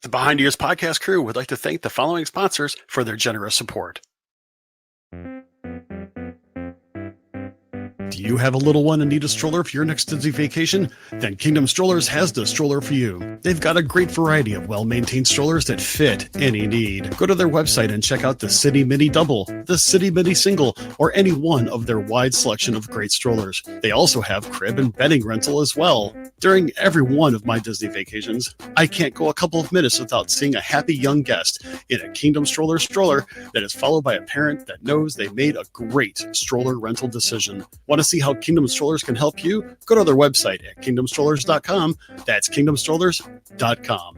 The Behind Ears podcast crew would like to thank the following sponsors for their generous support. Do you have a little one and need a stroller for your next Disney vacation? Then Kingdom Strollers has the stroller for you. They've got a great variety of well-maintained strollers that fit any need. Go to their website and check out the City Mini Double, the City Mini Single, or any one of their wide selection of great strollers. They also have crib and bedding rental as well. During every one of my Disney vacations, I can't go a couple of minutes without seeing a happy young guest in a Kingdom stroller that is followed by a parent that knows they made a great stroller rental decision. Want to see how Kingdom Strollers can help you? Go to their website at kingdomstrollers.com. That's kingdomstrollers.com.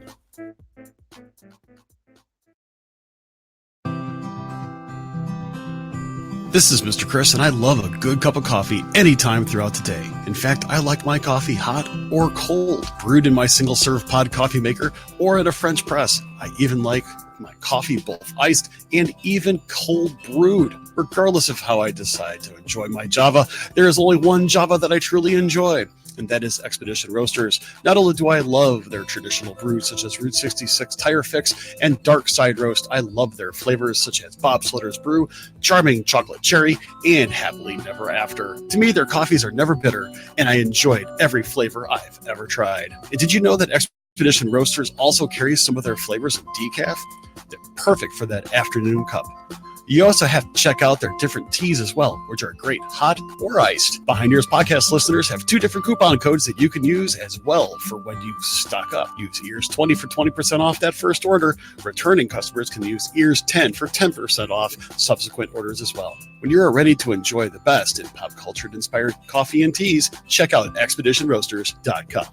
This is Mr. Chris, and I love a good cup of coffee anytime throughout the day. In fact, I like my coffee hot or cold, brewed in my single-serve pod coffee maker or at a French press. I even like my coffee both iced and even cold brewed. Regardless of how I decide to enjoy my Java, there is only one Java that I truly enjoy, and that is Expedition Roasters. Not only do I love their traditional brews such as Route 66 Tire Fix and Dark Side Roast, I love their flavors such as Bob Slitter's Brew, Charming Chocolate Cherry, and Happily Never After. To me, their coffees are never bitter, and I enjoyed every flavor I've ever tried. And did you know that Expedition Roasters also carries some of their flavors in decaf? They're perfect for that afternoon cup. You also have to check out their different teas as well, which are great, hot or iced. Behind Ears podcast listeners have 2 different coupon codes that you can use as well for when you stock up. Use EARS20 for 20% off that first order. Returning customers can use EARS10 for 10% off subsequent orders as well. When you're ready to enjoy the best in pop culture-inspired coffee and teas, check out expeditionroasters.com.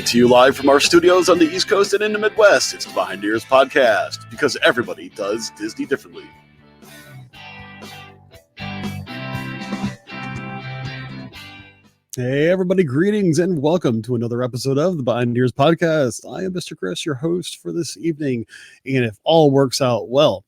To you live from our studios on the East Coast and in the Midwest, it's the Behind Ears podcast, because everybody does Disney differently. Hey everybody, greetings and welcome to another episode of the Behind Ears podcast. I am Mr. Chris, your host for this evening, and if all works out well,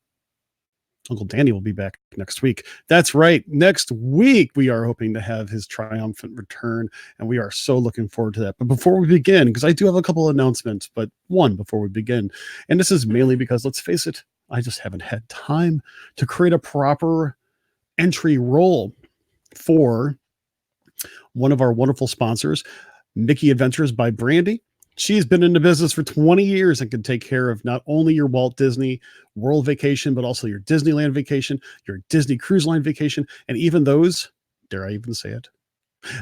Uncle Danny will be back next week. That's right. Next week, we are hoping to have his triumphant return, and we are so looking forward to that. But before we begin, because I do have a couple of announcements, but one before we begin, and this is mainly because, let's face it, I just haven't had time to create a proper entry role for one of our wonderful sponsors, Mickey Adventures by Brandy. She's been in the business for 20 years and can take care of not only your Walt Disney World vacation, but also your Disneyland vacation, your Disney Cruise Line vacation, and even those, dare I even say it,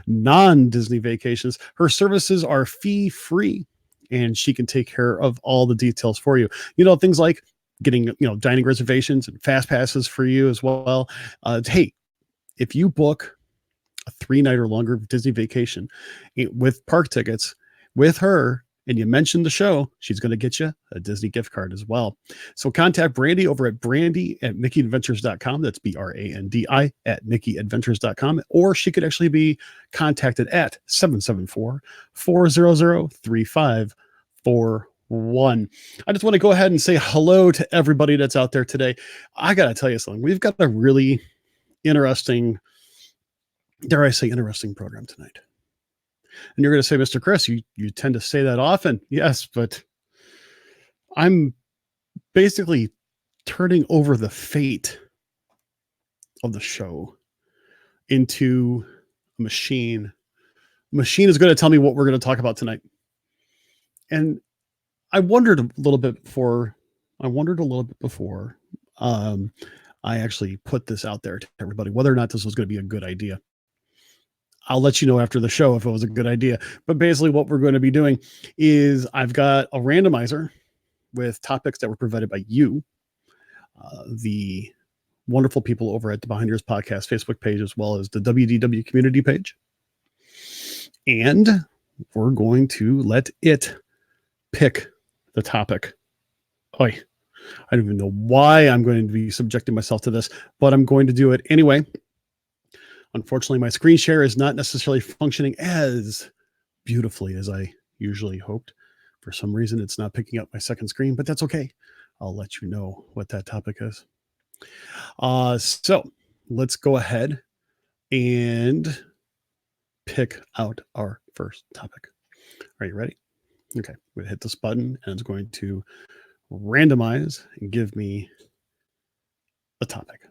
non-Disney vacations. Her services are fee-free, and she can take care of all the details for you. You know, things like getting, dining reservations and fast passes for you as well. Hey, if you book a 3-night or longer Disney vacation with park tickets with her, and you mention the show, she's going to get you a Disney gift card as well. So contact Brandy over at brandy@mickeyadventures.com. That's Brandi at mickeyadventures.com. Or she could actually be contacted at 774-400-3541. I just want to go ahead and say hello to everybody that's out there today. I got to tell you something. We've got a really interesting, dare I say, interesting program tonight. And you're going to say, Mr. Chris, you tend to say that often. Yes, but I'm basically turning over the fate of the show into a machine. A machine is going to tell me what we're going to talk about tonight. And I wondered a little bit before I actually put this out there to everybody, whether or not this was going to be a good idea. I'll let you know after the show if it was a good idea. But basically what we're going to be doing is I've got a randomizer with topics that were provided by you, the wonderful people over at the Behind Ears Podcast Facebook page, as well as the WDW community page. And we're going to let it pick the topic. Oy, I don't even know why I'm going to be subjecting myself to this, but I'm going to do it anyway. Unfortunately, my screen share is not necessarily functioning as beautifully as I usually hoped. For some reason, it's not picking up my second screen, but that's okay. I'll let you know what that topic is. So let's go ahead and pick out our first topic. Are you ready? Okay, I'm going to hit this button and it's going to randomize and give me a topic.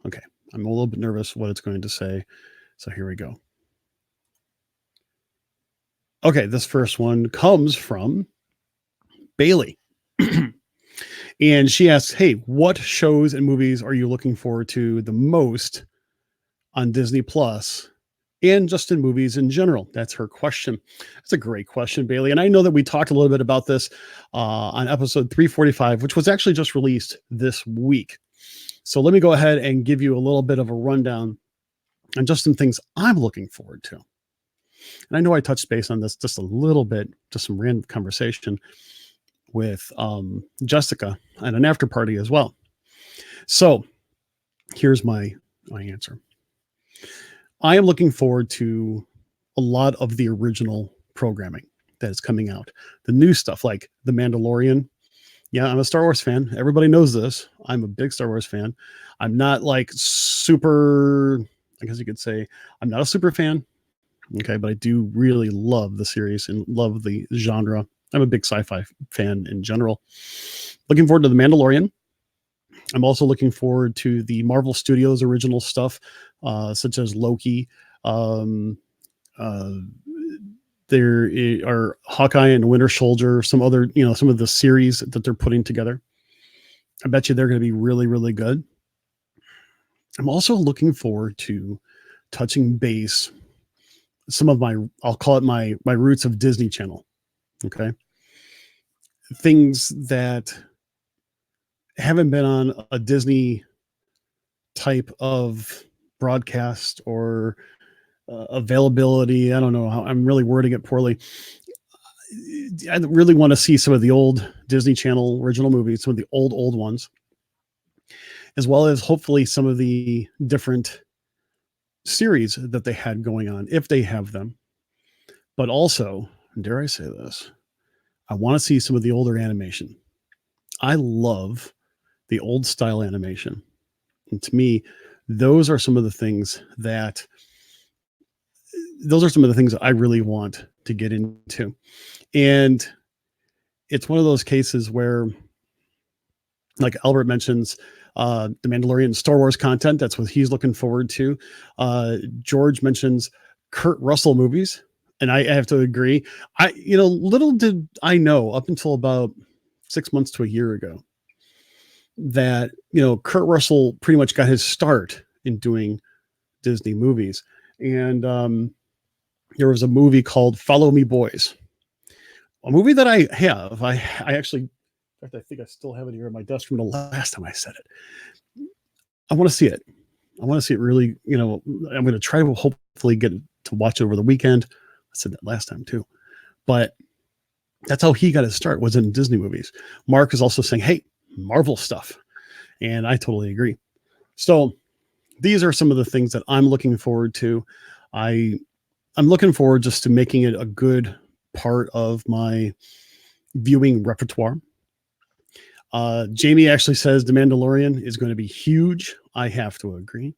Okay, I'm a little bit nervous what it's going to say. So here we go. Okay, this first one comes from Bailey. And she asks, hey, what shows and movies are you looking forward to the most on Disney Plus and just in movies in general? That's her question. That's a great question, Bailey. And I know that we talked a little bit about this on episode 345, which was actually just released this week. So let me go ahead and give you a little bit of a rundown on just some things I'm looking forward to. And I know I touched base on this just a little bit, just some random conversation with Jessica at an after party as well. So here's my answer. I am looking forward to a lot of the original programming that is coming out. The new stuff like The Mandalorian. Yeah, I'm a Star Wars fan. Everybody knows this. I'm a big Star Wars fan. I'm not like super, I guess you could say, I'm not a super fan. Okay, but I do really love the series and love the genre. I'm a big sci-fi fan in general. Looking forward to The Mandalorian. I'm also looking forward to the Marvel Studios original stuff, such as Loki. There are Hawkeye and Winter Soldier, some other, some of the series that they're putting together. I bet you they're going to be really, really good. I'm also looking forward to touching base some of I'll call it my roots of Disney Channel. Okay. Things that haven't been on a Disney type of broadcast or availability. I don't know how I'm really wording it poorly. I really want to see some of the old Disney Channel original movies, some of the old ones, as well as hopefully some of the different series that they had going on, if they have them. But also, dare I say this, I want to see some of the older animation. I love the old style animation. And to me, those are some of the things that I really want to get into. And it's one of those cases where, like Albert mentions, the Mandalorian Star Wars content. That's what he's looking forward to. George mentions Kurt Russell movies. And I have to agree. Little did I know up until about 6 months to a year ago that, Kurt Russell pretty much got his start in doing Disney movies. And there was a movie called Follow Me Boys, a movie that I have. I actually, in fact, I think I still have it here at my desk from the last time I said it. I want to see it. I want to see it really, I'm going to try to hopefully get to watch it over the weekend. I said that last time too, but that's how he got his start, was in Disney movies. Mark is also saying, hey, Marvel stuff. And I totally agree. So these are some of the things that I'm looking forward to. I'm looking forward just to making it a good part of my viewing repertoire. Jamie actually says The Mandalorian is going to be huge. I have to agree.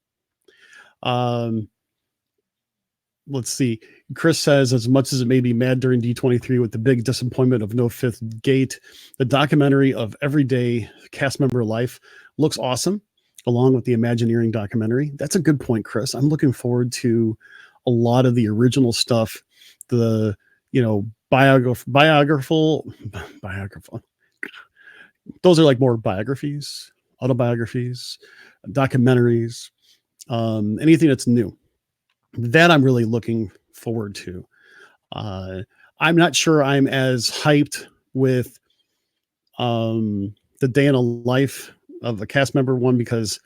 Let's see. Chris says, as much as it made me mad during D23 with the big disappointment of no fifth gate, the documentary of everyday cast member life looks awesome, along with the Imagineering documentary. That's a good point, Chris. I'm looking forward to a lot of the original stuff, the, biographical. Those are like more biographies, autobiographies, documentaries, anything that's new. That I'm really looking forward to. I'm not sure I'm as hyped with the day in a life of a cast member one, because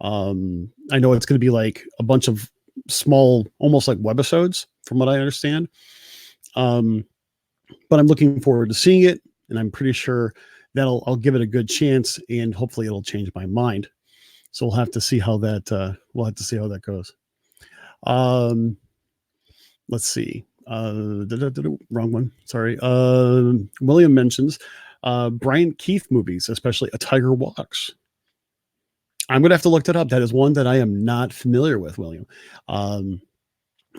I know it's going to be like a bunch of small, almost like webisodes from what I understand. But I'm looking forward to seeing it, and I'm pretty sure that I'll give it a good chance, and hopefully it'll change my mind. So we'll have to see how that goes. Let's see. Wrong one. Sorry. William mentions Brian Keith movies, especially A Tiger Walks. I'm going to have to look that up. That is one that I am not familiar with, William.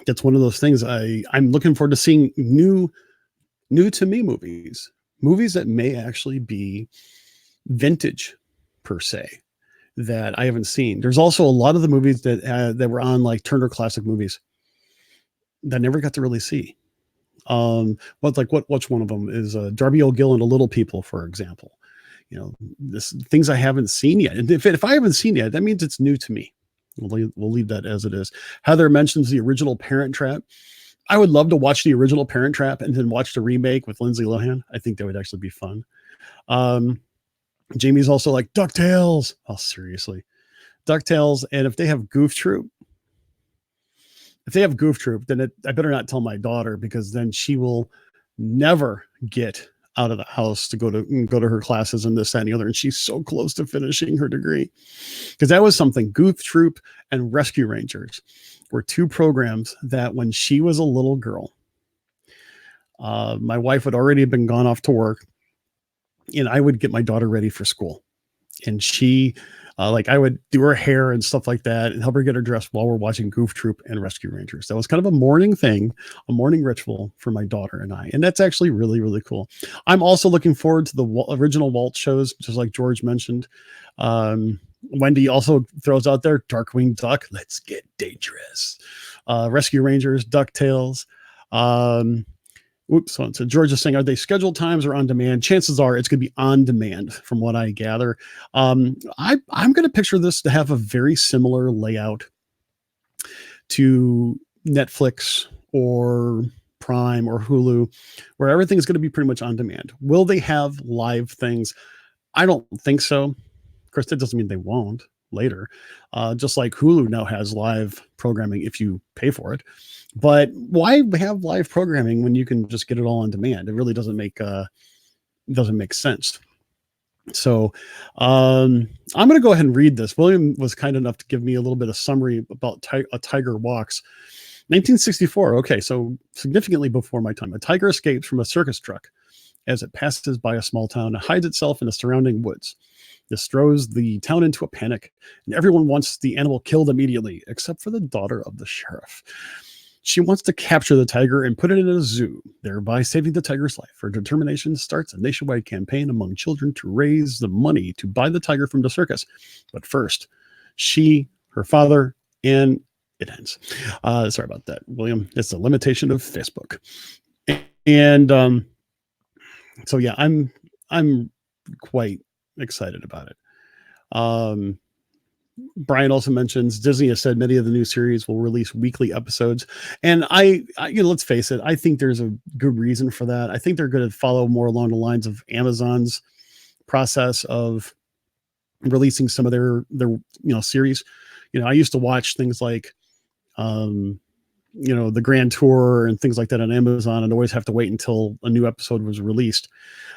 That's one of those things I'm looking forward to seeing new to me movies that may actually be vintage per se that I haven't seen. There's also a lot of the movies that were on like Turner Classic Movies that I never got to really see. Which one of them is Darby O'Gill and The Little People, for example. You know, things I haven't seen yet. And if I haven't seen it, that means it's new to me. We'll leave that as it is. Heather mentions the original Parent Trap. I would love to watch the original Parent Trap and then watch the remake with Lindsay Lohan. I think that would actually be fun. Jamie's also like DuckTales. Oh, seriously. DuckTales. And if they have Goof Troop, then I better not tell my daughter, because then she will never get out of the house to go to her classes and this, that, and the other. And she's so close to finishing her degree, because that was something. Goof Troop and Rescue Rangers were two programs that when she was a little girl, my wife had already been gone off to work, and I would get my daughter ready for school. And she, I would do her hair and stuff like that and help her get her dressed while we're watching Goof Troop and Rescue Rangers. That was kind of a morning thing, a morning ritual for my daughter and I. And that's actually really, really cool. I'm also looking forward to the original Walt shows, just like George mentioned. Wendy also throws out there Darkwing Duck, Let's Get Dangerous. Rescue Rangers, DuckTales. So George is saying, are they scheduled times or on demand? Chances are it's going to be on demand, from what I gather. I'm going to picture this to have a very similar layout to Netflix or Prime or Hulu, where everything's going to be pretty much on demand. Will they have live things? I don't think so. Of course, that doesn't mean they won't later. Just like Hulu now has live programming if you pay for it. But why have live programming when you can just get it all on demand? It really doesn't make sense. So I'm going to go ahead and read this. William was kind enough to give me a little bit of summary about A Tiger Walks. 1964. Okay, so significantly before my time. A tiger escapes from a circus truck as it passes by a small town and hides itself in the surrounding woods. This throws the town into a panic, and everyone wants the animal killed immediately, except for the daughter of the sheriff. She wants to capture the tiger and put it in a zoo, thereby saving the tiger's life. Her determination starts a nationwide campaign among children to raise the money to buy the tiger from the circus. But first, she, her father, and it ends. Sorry about that, William. It's the limitation of Facebook. And so, yeah, I'm quite excited about it. Brian also mentions Disney has said many of the new series will release weekly episodes. And I let's face it, I think there's a good reason for that. I think they're going to follow more along the lines of Amazon's process of releasing some of their series. I used to watch things like, the Grand Tour and things like that on Amazon, and always have to wait until a new episode was released.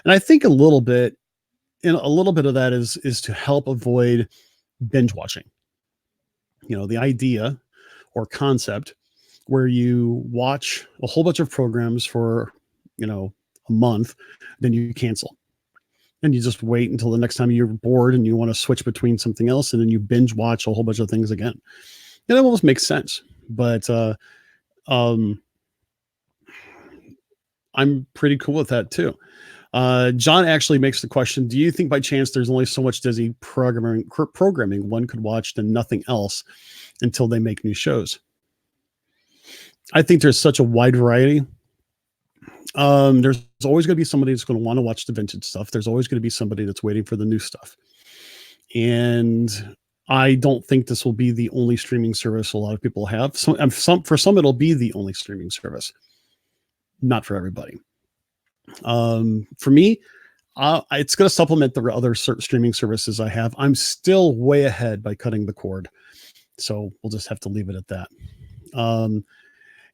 And I think a little bit of that is to help avoid binge watching. The idea or concept where you watch a whole bunch of programs for, a month, then you cancel. And you just wait until the next time you're bored and you want to switch between something else, and then you binge watch a whole bunch of things again. It almost makes sense. But I'm pretty cool with that too. John actually makes the question, do you think by chance there's only so much Disney programming one could watch and nothing else until they make new shows? I think there's such a wide variety. There's always going to be somebody that's going to want to watch the vintage stuff. There's always going to be somebody that's waiting for the new stuff. And I don't think this will be the only streaming service a lot of people have. For some, it'll be the only streaming service. Not for everybody. For me, it's going to supplement the other streaming services I have. I'm still way ahead by cutting the cord. So we'll just have to leave it at that.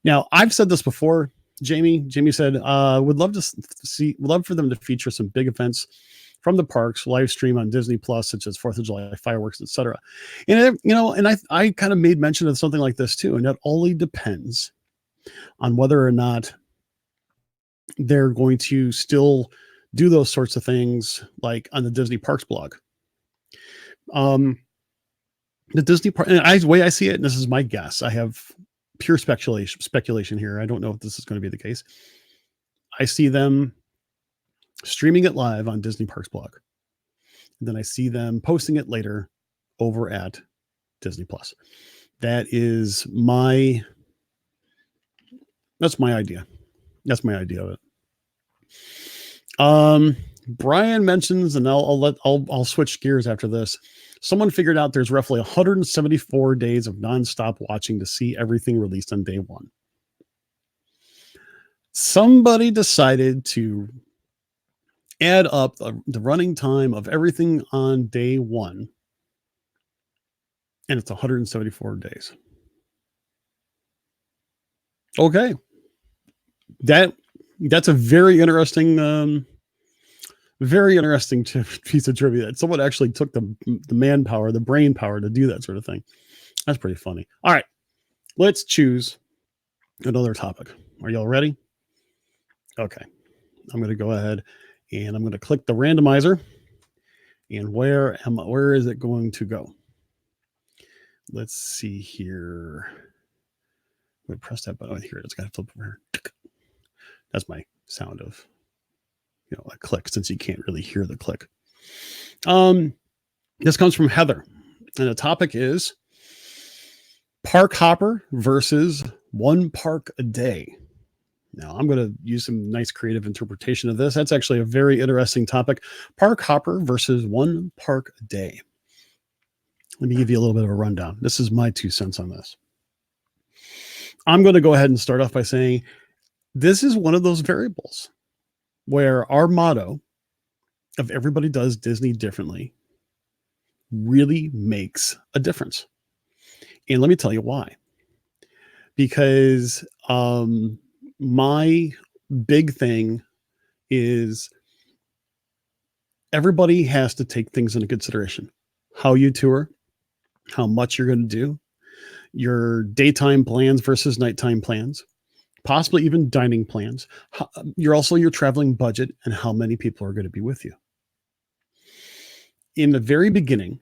Now, I've said this before, Jamie said, would love for them to feature some big events from the parks, live stream on Disney Plus, such as 4th of July fireworks, etc. And, I kind of made mention of something like this too. And that only depends on whether or not they're going to still do those sorts of things, like on the Disney Parks blog. The Disney Park, and the way I see it, and this is my guess, I have pure speculation here. I don't know if this is going to be the case. I see them streaming it live on Disney Parks blog. And then I see them posting it later over at Disney Plus. That's my idea. That's my idea of it. Brian mentions, and I'll switch gears after this. Someone figured out there's roughly 174 days of nonstop watching to see everything released on day one. Somebody decided to add up the running time of everything on day one, and it's 174 days. Okay. That's a very interesting piece of trivia. That someone actually took the manpower, the brain power to do that sort of thing. That's pretty funny. All right, let's choose another topic. Are y'all ready? Okay, I'm going to go ahead and I'm going to click the randomizer. And where is it going to go? Let's see here. I'm going to press that button. Here it is. Got to flip over here. That's my sound of, a click, since you can't really hear the click. This comes from Heather, and the topic is park hopper versus one park a day. Now, I'm going to use some nice creative interpretation of this. That's actually a very interesting topic. Park hopper versus one park a day. Let me give you a little bit of a rundown. This is my 2 cents on this. I'm going to go ahead and start off by saying this is one of those variables where our motto of everybody does Disney differently really makes a difference. And let me tell you why. Because my big thing is everybody has to take things into consideration. How you tour, how much you're going to do, your daytime plans versus nighttime plans, possibly even dining plans. Your traveling budget and how many people are going to be with you. In the very beginning,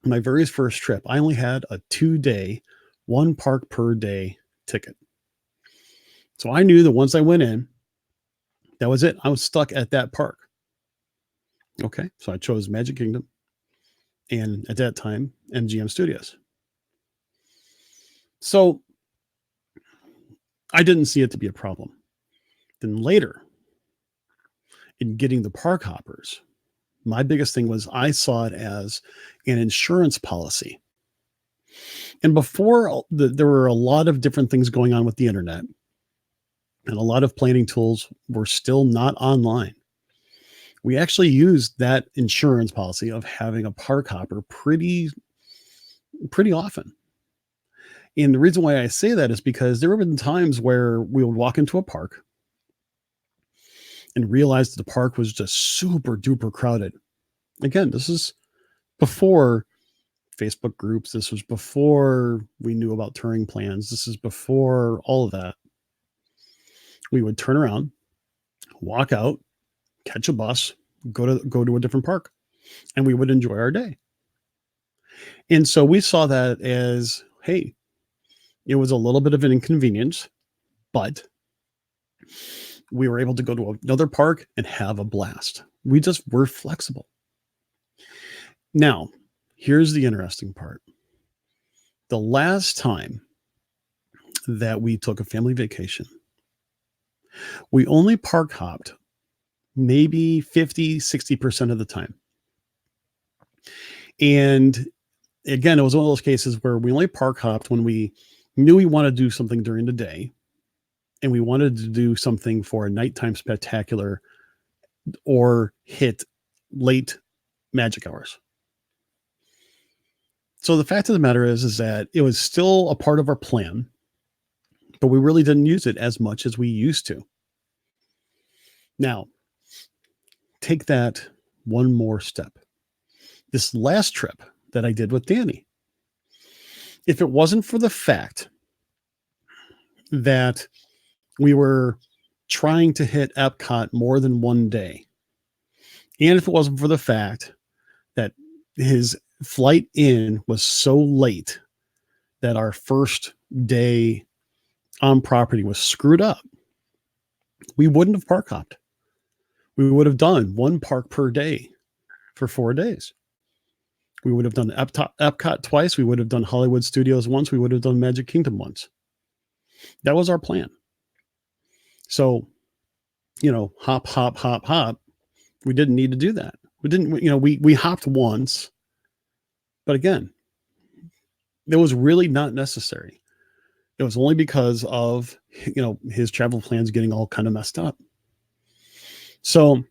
my very first trip, I only had a 2-day, 1 park per day ticket. So I knew that once I went in, that was it. I was stuck at that park. Okay, so I chose Magic Kingdom and at that time, MGM Studios. So I didn't see it to be a problem. Then later, in getting the park hoppers, my biggest thing was I saw it as an insurance policy. And before, there were a lot of different things going on with the internet, and a lot of planning tools were still not online. We actually used that insurance policy of having a park hopper pretty often. And the reason why I say that is because there have been times where we would walk into a park and realize that the park was just super duper crowded. Again, this is before Facebook groups. This was before we knew about touring plans. This is before all of that. We would turn around, walk out, catch a bus, go to a different park, and we would enjoy our day. And so we saw that as, hey, it was a little bit of an inconvenience, but we were able to go to another park and have a blast. We just were flexible. Now, here's the interesting part. The last time that we took a family vacation, we only park hopped maybe 50, 60% of the time. And again, it was one of those cases where we only park hopped when we knew we wanted to do something during the day, and we wanted to do something for a nighttime spectacular or hit late magic hours. So the fact of the matter is that it was still a part of our plan, but we really didn't use it as much as we used to. Now, take that one more step. This last trip that I did with Danny, if it wasn't for the fact that we were trying to hit Epcot more than one day, And if it wasn't for the fact that his flight in was so late that our first day on property was screwed up, we wouldn't have park hopped. We would have done one park per day for 4 days. We would have done Epcot twice. We would have done Hollywood Studios once. We would have done Magic Kingdom once. That was our plan. So, hop, hop, hop, hop. We didn't need to do that. We didn't, we hopped once, but again, it was really not necessary. It was only because of, his travel plans getting all kind of messed up. So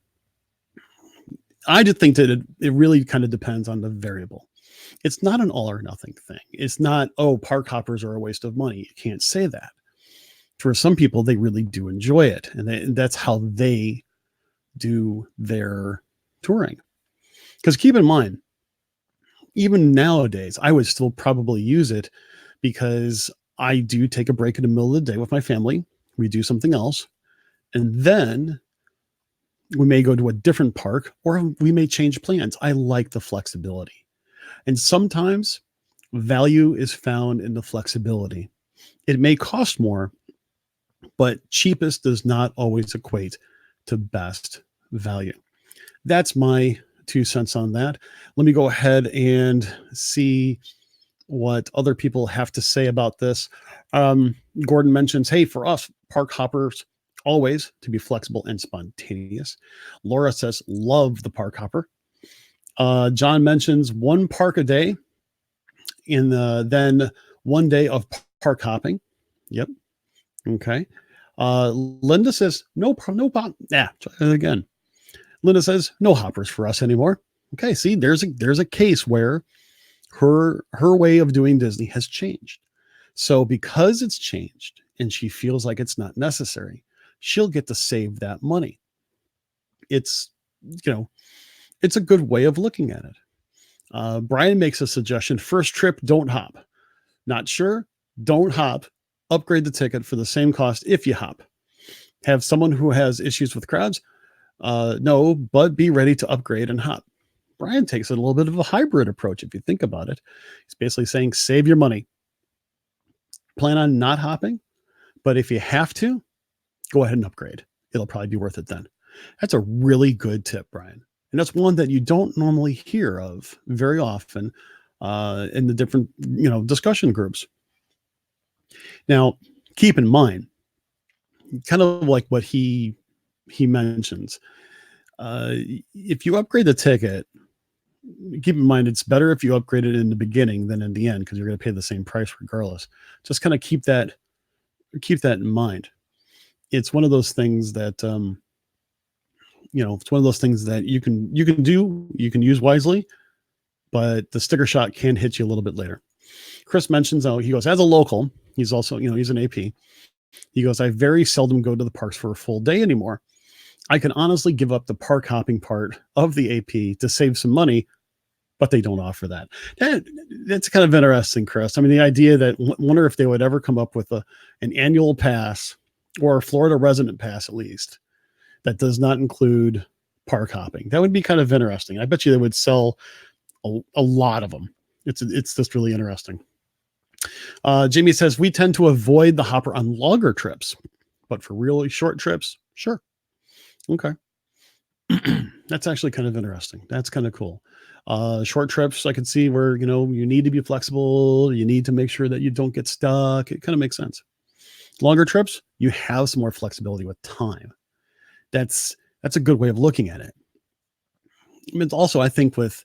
I just think that it really kind of depends on the variable. It's not an all or nothing thing. It's not, park hoppers are a waste of money. You can't say that. For some people, they really do enjoy it. And that's how they do their touring. Because keep in mind, even nowadays, I would still probably use it because I do take a break in the middle of the day with my family. We do something else. And then we may go to a different park or we may change plans. I like the flexibility. And sometimes value is found in the flexibility. It may cost more, but cheapest does not always equate to best value. That's my 2 cents on that. Let me go ahead and see what other people have to say about this. Gordon mentions, hey, for us, park hoppers, always to be flexible and spontaneous. Laura says, love the park hopper. John mentions 1 park a day in then 1 day of park hopping. Yep. Okay. Linda says, no problem. Yeah. Again, Linda says, no hoppers for us anymore. Okay. See, there's a case where her way of doing Disney has changed. So because it's changed and she feels like it's not necessary, she'll get to save that money. It's, it's a good way of looking at it. Brian makes a suggestion. First trip, don't hop. Not sure? Don't hop. Upgrade the ticket for the same cost if you hop. Have someone who has issues with crowds? No, but be ready to upgrade and hop. Brian takes a little bit of a hybrid approach if you think about it. He's basically saying save your money. Plan on not hopping, but if you have to, go ahead and upgrade. It'll probably be worth it then. That's a really good tip, Brian. And that's one that you don't normally hear of very often in the different, discussion groups. Now, keep in mind, kind of like what he mentions, if you upgrade the ticket, keep in mind it's better if you upgrade it in the beginning than in the end because you're going to pay the same price regardless. Just kind of keep that in mind. It's one of those things that it's one of those things that you can use wisely, but the sticker shock can hit you a little bit later. Chris mentions, he goes, as a local, he's also, he's an AP. He goes, I very seldom go to the parks for a full day anymore. I can honestly give up the park hopping part of the AP to save some money, but they don't offer that. That's kind of interesting, Chris. I mean, the idea that wonder if they would ever come up with an annual pass or a Florida resident pass, at least, that does not include park hopping. That would be kind of interesting. I bet you they would sell a lot of them. It's just really interesting. Jamie says, we tend to avoid the hopper on longer trips, but for really short trips, sure. Okay. That's actually kind of interesting. That's kind of cool. Short trips, I can see where, you need to be flexible. You need to make sure that you don't get stuck. It kind of makes sense. Longer trips, you have some more flexibility with time. That's a good way of looking at it. I mean, also, I think with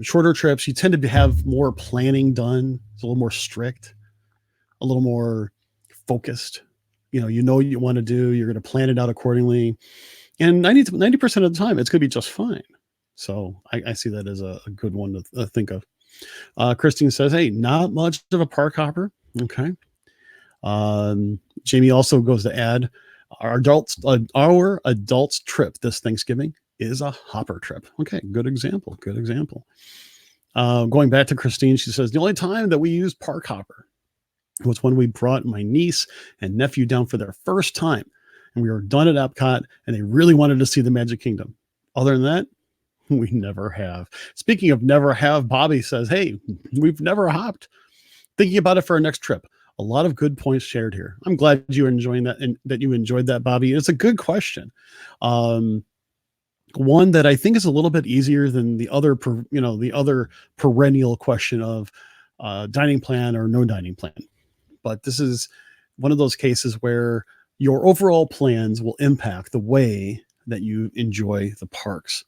shorter trips, you tend to have more planning done. It's a little more strict, a little more focused. You know what you want to do. You're going to plan it out accordingly. And 90% of the time, it's going to be just fine. So I see that as a good one to think of. Christine says, hey, not much of a park hopper. Okay. Jamie also goes to add, our adults trip this Thanksgiving is a hopper trip. Okay, good example. Going back to Christine, she says, the only time that we used park hopper was when we brought my niece and nephew down for their first time. And we were done at Epcot and they really wanted to see the Magic Kingdom. Other than that, we never have. Speaking of never have, Bobby says, hey, we've never hopped. Thinking about it for our next trip. A lot of good points shared here. I'm glad you're enjoying that and that you enjoyed that, Bobby. It's a good question. One that I think is a little bit easier than the other, the other perennial question of dining plan or no dining plan. But this is one of those cases where your overall plans will impact the way that you enjoy the parks.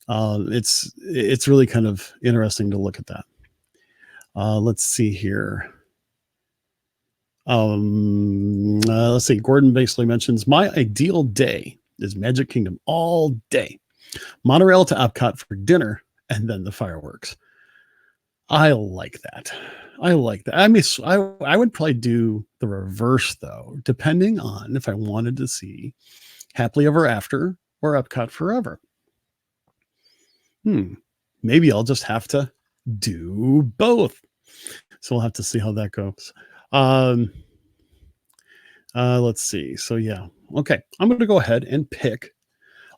It's really kind of interesting to look at that. Let's see here. Let's see. Gordon basically mentions my ideal day is Magic Kingdom all day, monorail to Epcot for dinner, and then the fireworks. I like that. I mean, I would probably do the reverse though, depending on if I wanted to see Happily Ever After or Epcot Forever. Maybe I'll just have to do both. So we'll have to see how that goes. Let's see. So yeah. Okay. I'm going to go ahead and pick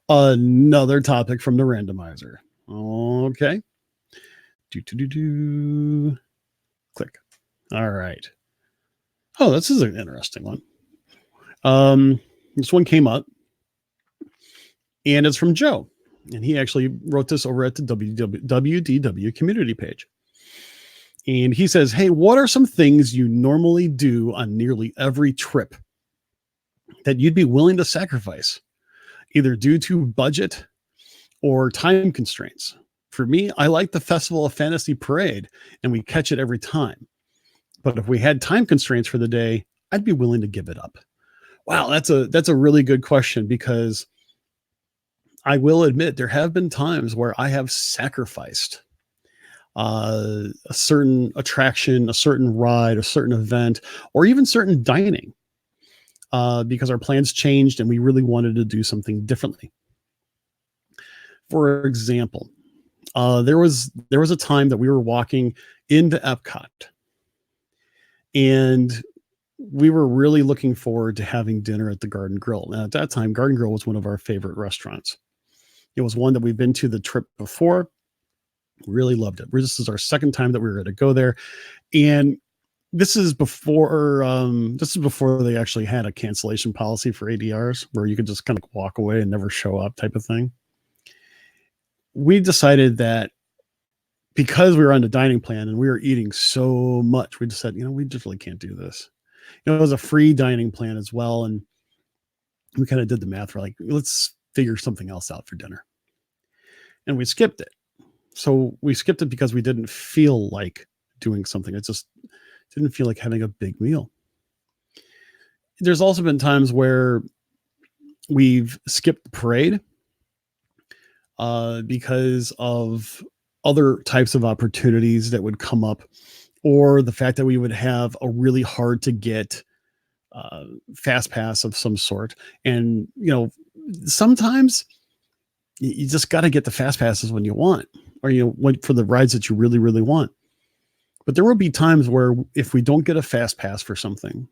another topic from the randomizer. Okay. Click. All right. Oh, this is an interesting one. This one came up and it's from Joe. And he actually wrote this over at the WDW community page. And he says, hey, what are some things you normally do on nearly every trip that you'd be willing to sacrifice, either due to budget or time constraints? For me, I like the Festival of Fantasy Parade, and we catch it every time. But if we had time constraints for the day, I'd be willing to give it up. Wow, that's a really good question, because I will admit there have been times where I have sacrificed a certain attraction, a certain ride, a certain event, or even certain dining because our plans changed and we really wanted to do something differently. For example, there was a time that we were walking into Epcot and we were really looking forward to having dinner at the Garden Grill. Now, at that time, Garden Grill was one of our favorite restaurants. It was one that we've been to the trip before. Really loved it. This is our second time that we were going to go there. And this is before they actually had a cancellation policy for ADRs where you could just kind of walk away and never show up type of thing. We decided that because we were on the dining plan and we were eating so much, we just said, we just really can't do this. It was a free dining plan as well. And we kind of did the math. We're like, let's figure something else out for dinner. And we skipped it. So we skipped it because we didn't feel like doing something. It just didn't feel like having a big meal. There's also been times where we've skipped the parade because of other types of opportunities that would come up, or the fact that we would have a really hard to get fast pass of some sort. And, sometimes you just got to get the fast passes when you want, or, wait for the rides that you really, really want. But there will be times where if we don't get a fast pass for something,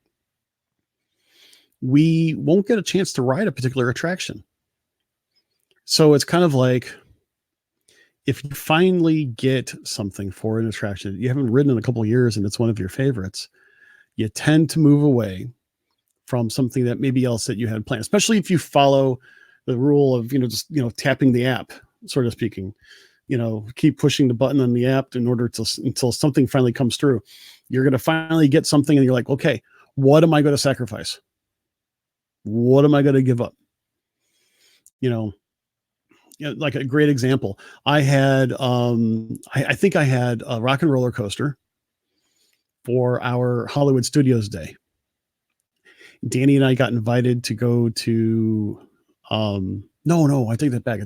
we won't get a chance to ride a particular attraction. So it's kind of like, if you finally get something for an attraction you haven't ridden in a couple of years and it's one of your favorites, you tend to move away from something that maybe else that you had planned, especially if you follow the rule of, tapping the app, sort of speaking, keep pushing the button on the app in order to, until something finally comes through. You're going to finally get something and you're like, okay, what am I going to sacrifice? What am I going to give up? Like a great example. I had, I think I had a Rock and Roller Coaster for our Hollywood Studios Day. Danny and I got invited to go to, no, I take that back.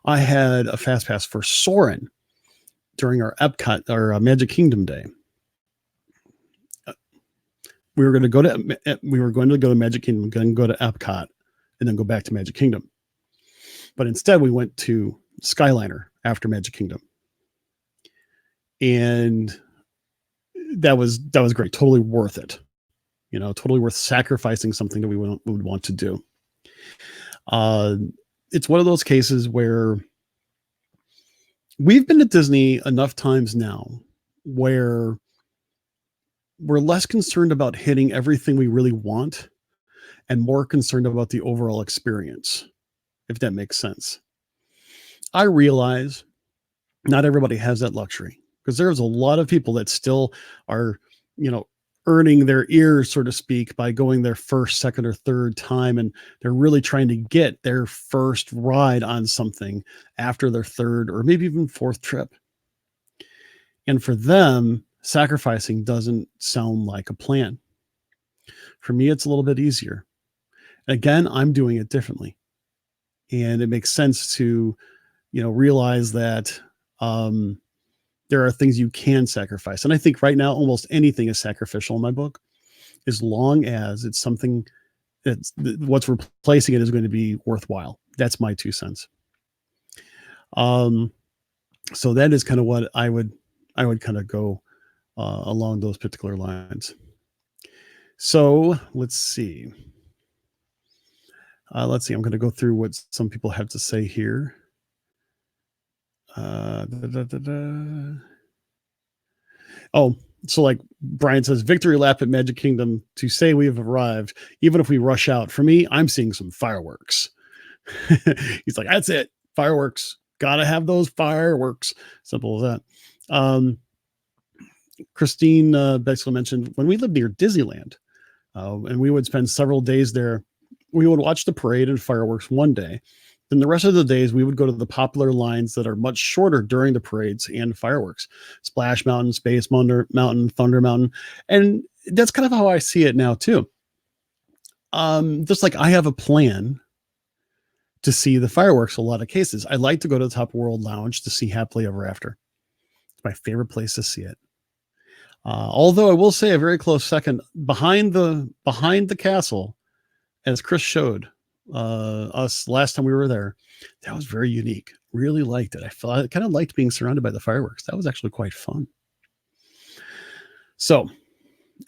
I had a fast pass for Soarin' during our Epcot or Magic Kingdom Day. We were going to go to Magic Kingdom, then go to Epcot, and then go back to Magic Kingdom. But instead, we went to Skyliner after Magic Kingdom, and that was great. Totally worth it. Totally worth sacrificing something that we would want to do. it's one of those cases where we've been to Disney enough times now where we're less concerned about hitting everything we really want and more concerned about the overall experience, if that makes sense. I realize not everybody has that luxury because there's a lot of people that still are, earning their ears, so to speak, by going their first, second, or third time. And they're really trying to get their first ride on something after their third or maybe even fourth trip. And for them, sacrificing doesn't sound like a plan. For me, it's a little bit easier. Again, I'm doing it differently. And it makes sense to, realize that there are things you can sacrifice. And I think right now, almost anything is sacrificial in my book, as long as it's something that's what's replacing it is going to be worthwhile. That's my 2 cents. So that is kind of what I would kind of go along those particular lines. So let's see. I'm going to go through what some people have to say here. Oh, so like Brian says, victory lap at Magic Kingdom to say we have arrived, even if we rush out. For me, I'm seeing some fireworks. He's like, that's it. Fireworks. Gotta have those fireworks. Simple as that. Christine Bexel mentioned when we lived near Disneyland, and we would spend several days there, we would watch the parade and fireworks one day. Then the rest of the days, we would go to the popular lines that are much shorter during the parades and fireworks. Splash Mountain, Space Mountain, Thunder Mountain. And that's kind of how I see it now, too. Just like I have a plan to see the fireworks in a lot of cases. I like to go to the Top World Lounge to see Happily Ever After. It's my favorite place to see it. Although I will say a very close second behind the castle, as Chris showed us last time we were there, that was very unique. Really liked it. I kind of liked being surrounded by the fireworks. That was actually quite fun. So,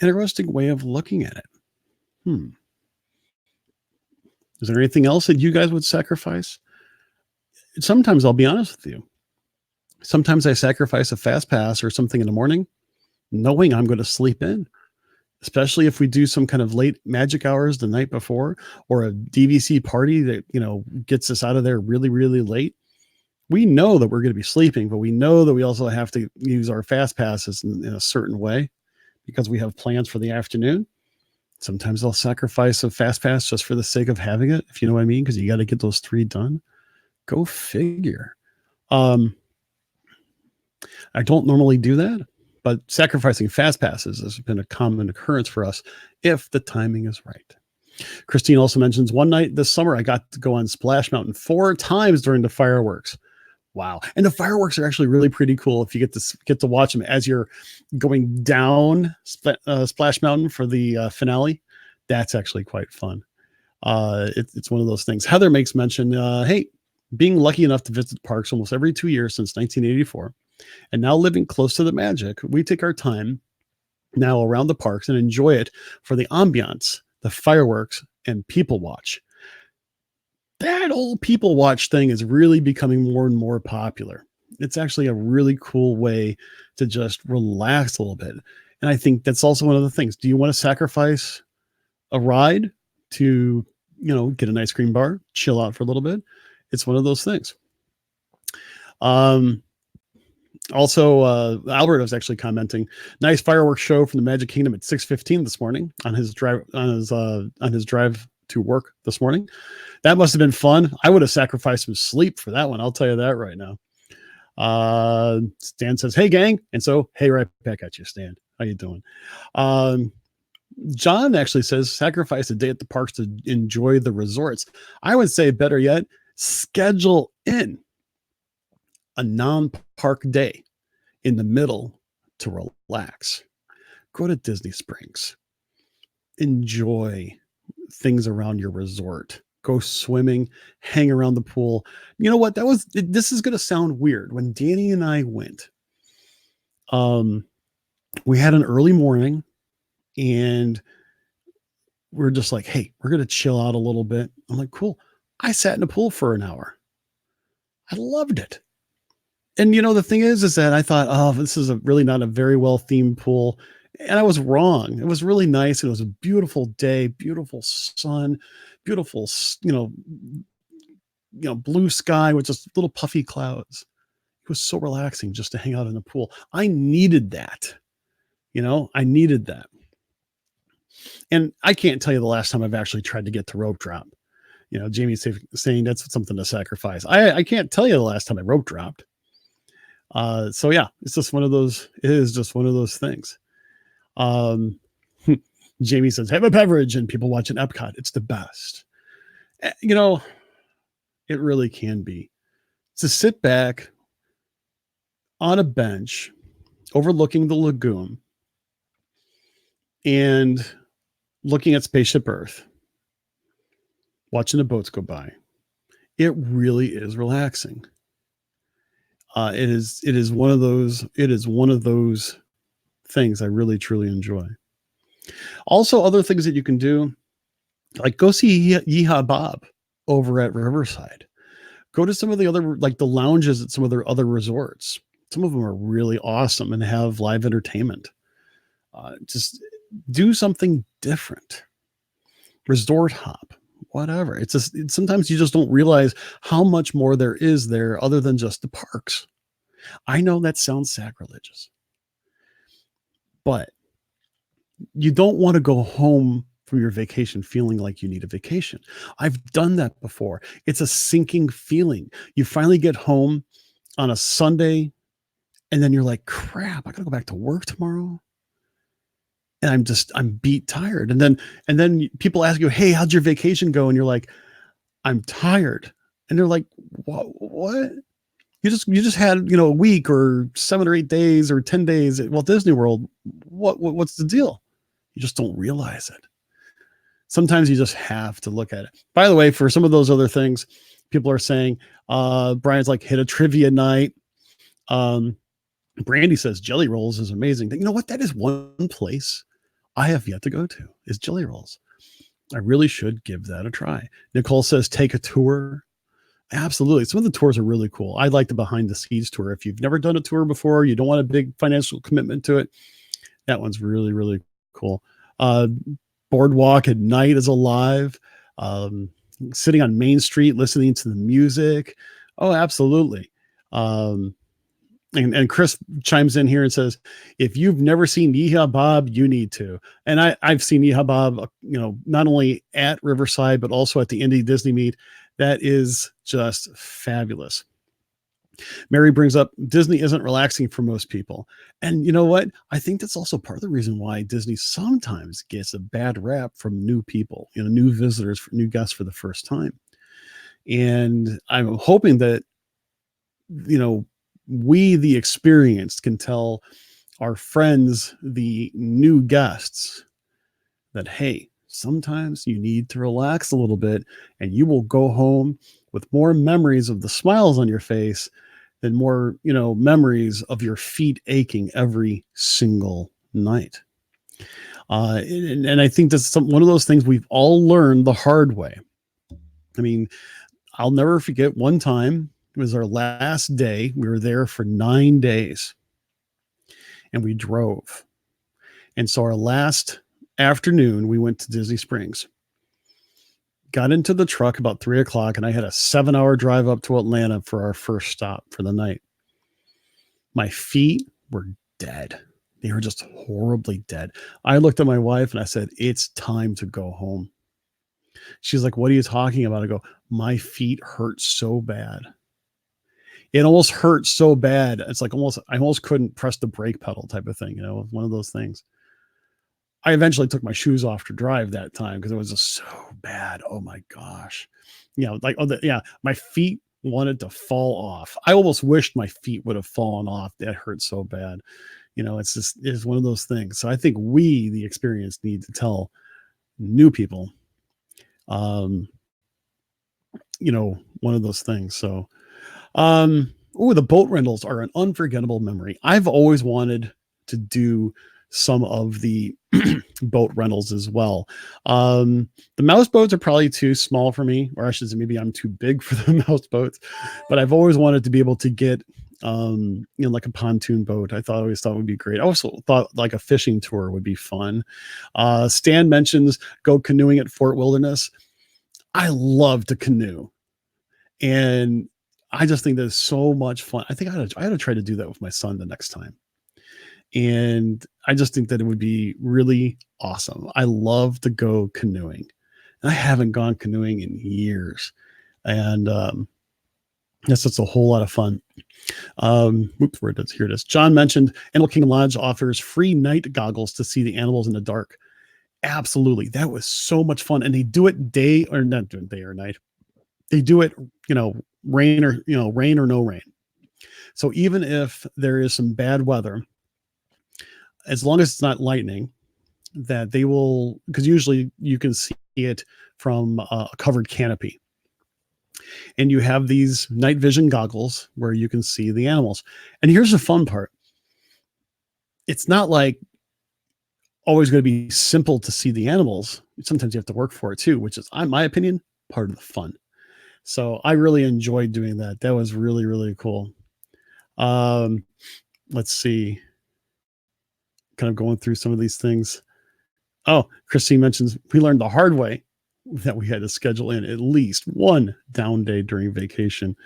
interesting way of looking at it. Is there anything else that you guys would sacrifice? Sometimes I'll be honest with you. Sometimes I sacrifice a fast pass or something in the morning, knowing I'm going to sleep in. Especially if we do some kind of late magic hours the night before or a DVC party that, gets us out of there really, really late. We know that we're going to be sleeping, but we know that we also have to use our fast passes in a certain way because we have plans for the afternoon. Sometimes I'll sacrifice a fast pass just for the sake of having it, if you know what I mean, because you got to get those 3 done. Go figure. I don't normally do that. But sacrificing fast passes has been a common occurrence for us if the timing is right. Christine also mentions one night this summer, I got to go on Splash Mountain 4 times during the fireworks. Wow. And the fireworks are actually really pretty cool if you get to watch them as you're going down Splash Mountain for the finale. That's actually quite fun. It's one of those things. Heather makes mention, hey, being lucky enough to visit parks almost every 2 years since 1984. And now living close to the magic, we take our time now around the parks and enjoy it for the ambiance, the fireworks, and people watch. That old people watch thing is really becoming more and more popular. It's actually a really cool way to just relax a little bit. And I think that's also one of the things. Do you want to sacrifice a ride to, get an ice cream bar, chill out for a little bit? It's one of those things. Also, Albert was actually commenting, nice fireworks show from the Magic Kingdom at 6:15 this morning on his drive to work this morning. That must have been fun. I would have sacrificed some sleep for that one. I'll tell you that right now. Stan says, hey gang. And so, hey, right back at you, Stan. How you doing? John actually says sacrifice a day at the parks to enjoy the resorts. I would say better yet, schedule in a non-park day in the middle to relax. Go to Disney Springs. Enjoy things around your resort. Go swimming, hang around the pool. You know what? This is going to sound weird. When Danny and I went, we had an early morning and we're just like, hey, we're going to chill out a little bit. I'm like, cool. I sat in a pool for an hour. I loved it. And the thing is that I thought, oh, this is really not a very well themed pool. And I was wrong. It was really nice. It was a beautiful day, beautiful sun, beautiful, blue sky with just little puffy clouds. It was so relaxing just to hang out in the pool. I needed that. I needed that. And I can't tell you the last time I've actually tried to get to rope drop. Jamie's saying that's something to sacrifice. I can't tell you the last time I rope dropped. So yeah, it's just one of those. It is just one of those things. Jamie says, "Have a beverage," and people watching Epcot. It's the best. It really can be. To sit back on a bench overlooking the lagoon and looking at Spaceship Earth, watching the boats go by. It really is relaxing. It is one of those things I really truly enjoy. Also, other things that you can do, like go see Yeehaw Bob over at Riverside. Go to some of the other, like the lounges at some of their other resorts. Some of them are really awesome and have live entertainment. Just do something different. Resort hop, whatever. Sometimes you just don't realize how much more there is there other than just the parks. I know that sounds sacrilegious, but you don't want to go home from your vacation feeling like you need a vacation. I've done that before. It's a sinking feeling. You finally get home on a Sunday and then you're like, crap, I gotta go back to work tomorrow. And I'm beat tired. And then people ask you, hey, how'd your vacation go? And you're like, I'm tired. And they're like, what? You just had, a week or 7 or 8 days or 10 days at Walt Disney World. What's the deal? You just don't realize it. Sometimes you just have to look at it. By the way, for some of those other things, people are saying, Brian's like, hit a trivia night. Brandy says Jelly Rolls is amazing. You know what? That is one place I have yet to go to, is Jelly Rolls. I really should give that a try. Nicole says take a tour. Absolutely. Some of the tours are really cool. I like the behind the scenes tour. If you've never done a tour before, you don't want a big financial commitment to it, that one's really, really cool. Boardwalk at night is alive. Sitting on Main Street, listening to the music. Oh, absolutely. And Chris chimes in here and says, if you've never seen Yeehaw Bob, you need to. And I've seen Yeehaw Bob, not only at Riverside, but also at the Indie Disney Meet. That is just fabulous. Mary brings up Disney isn't relaxing for most people. And you know what? I think that's also part of the reason why Disney sometimes gets a bad rap from new people, new visitors, new guests for the first time. And I'm hoping that, we, the experienced, can tell our friends, the new guests, that, hey, sometimes you need to relax a little bit and you will go home with more memories of the smiles on your face than more, memories of your feet aching every single night. And I think that's one of those things we've all learned the hard way. I mean, I'll never forget one time. It was our last day. We were there for 9 days and we drove. And so our last afternoon, we went to Disney Springs, got into the truck about 3:00, and I had a 7-hour drive up to Atlanta for our first stop for the night. My feet were dead. They were just horribly dead. I looked at my wife and I said, it's time to go home. She's like, what are you talking about? I go, my feet hurt so bad. It almost hurt so bad. It's like I almost couldn't press the brake pedal type of thing. One of those things. I eventually took my shoes off to drive that time because it was just so bad. Oh my gosh. My feet wanted to fall off. I almost wished my feet would have fallen off. That hurt so bad. It's one of those things. So I think we, the experienced, need to tell new people, one of those things. So, the boat rentals are an unforgettable memory. I've always wanted to do some of the boat rentals as well. The mouse boats are probably too small for me, or I should say maybe I'm too big for the mouse boats, but I've always wanted to be able to get, like a pontoon boat. Always thought would be great. I also thought like a fishing tour would be fun. Stan mentions go canoeing at Fort Wilderness. I love to canoe, and I just think that's so much fun. I think I ought to try to do that with my son the next time. And I just think that it would be really awesome. I love to go canoeing. And I haven't gone canoeing in years. And yes, it's a whole lot of fun. Where it is. Here it is. John mentioned Animal Kingdom Lodge offers free night goggles to see the animals in the dark. Absolutely. That was so much fun. And they do it day or not day or night. They do it, rain or no rain. So even if there is some bad weather, as long as it's not lightning, that they will, because usually you can see it from a covered canopy. And you have these night vision goggles where you can see the animals. And here's the fun part. It's not like always going to be simple to see the animals. Sometimes you have to work for it too, which is, in my opinion, part of the fun. So I really enjoyed doing that. That was really, really cool. Let's see. Kind of going through some of these things. Oh, Christine mentions we learned the hard way that we had to schedule in at least one down day during vacation.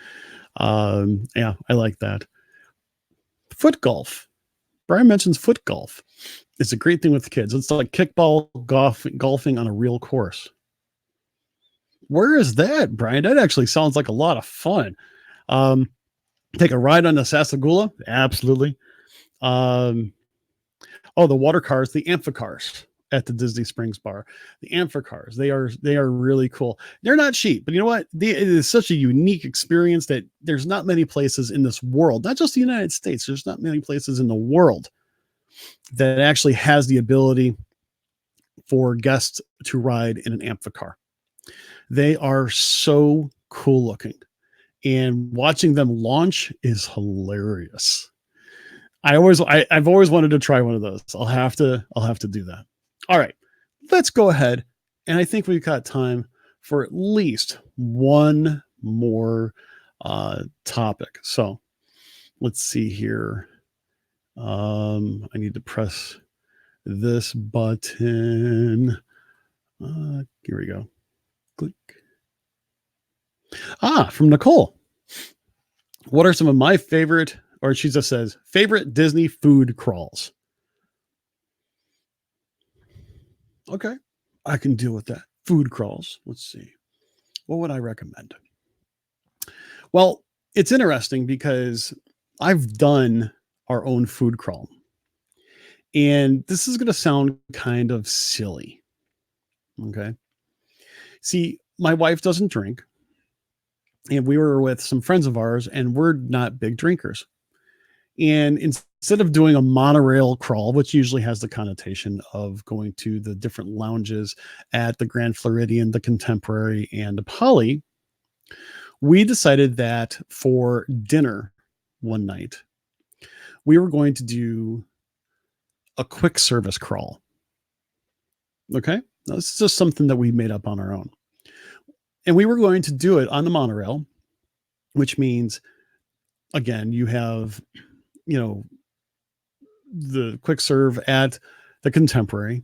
Yeah, I like that. Foot golf. Brian mentions foot golf. It's a great thing with kids. It's like kickball golfing on a real course. Where is that, Brian? That actually sounds like a lot of fun. Take a ride on the Sasagula? Absolutely. The water cars, the amphicars at the Disney Springs bar. The amphicars, they are really cool. They're not cheap, but you know what? It is such a unique experience that there's not many places in this world, not just the United States, there's not many places in the world that actually has the ability for guests to ride in an amphicar. They are so cool looking, and watching them launch is hilarious. I've always wanted to try one of those. I'll have to do that. All right, let's go ahead. And I think we've got time for at least one more topic. So let's see here. I need to press this button. Here we go. Click. From Nicole. What are some of my favorite, or she just says, favorite Disney food crawls? Okay, I can deal with that. Food crawls. Let's see. What would I recommend? Well, it's interesting because I've done our own food crawl. And this is going to sound kind of silly. Okay. See, my wife doesn't drink. And we were with some friends of ours, and we're not big drinkers. And instead of doing a monorail crawl, which usually has the connotation of going to the different lounges at the Grand Floridian, the Contemporary, and the Poly, we decided that for dinner one night, we were going to do a quick service crawl. Okay? Now, this is just something that we made up on our own. And we were going to do it on the monorail, which means, again, you have, the quick serve at the Contemporary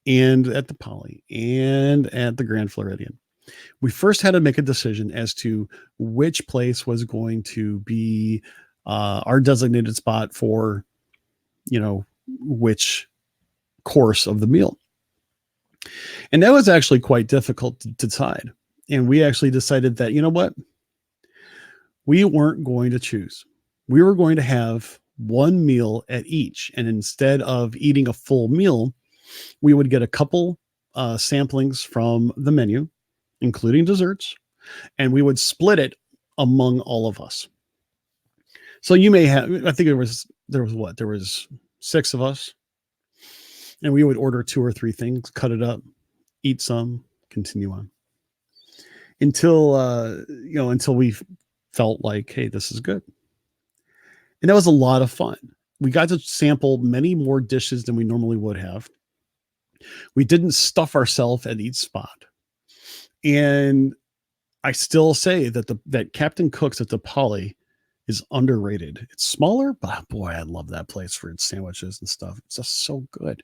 and at the Poly and at the Grand Floridian. We first had to make a decision as to which place was going to be our designated spot for, which course of the meal. And that was actually quite difficult to decide. And we actually decided that, you know what? We weren't going to choose. We were going to have one meal at each. And instead of eating a full meal, we would get a couple samplings from the menu, including desserts, and we would split it among all of us. So you may have, I think there was 6 of us, and we would order 2 or 3 things, cut it up, eat some, continue on until we felt like, hey, this is good. And that was a lot of fun. we got to sample many more dishes than we normally would have. We didn't stuff ourselves at each spot. And I still say that that Captain Cook's at the Poly is underrated. It's smaller, but boy, I love that place for its sandwiches and stuff. It's just so good.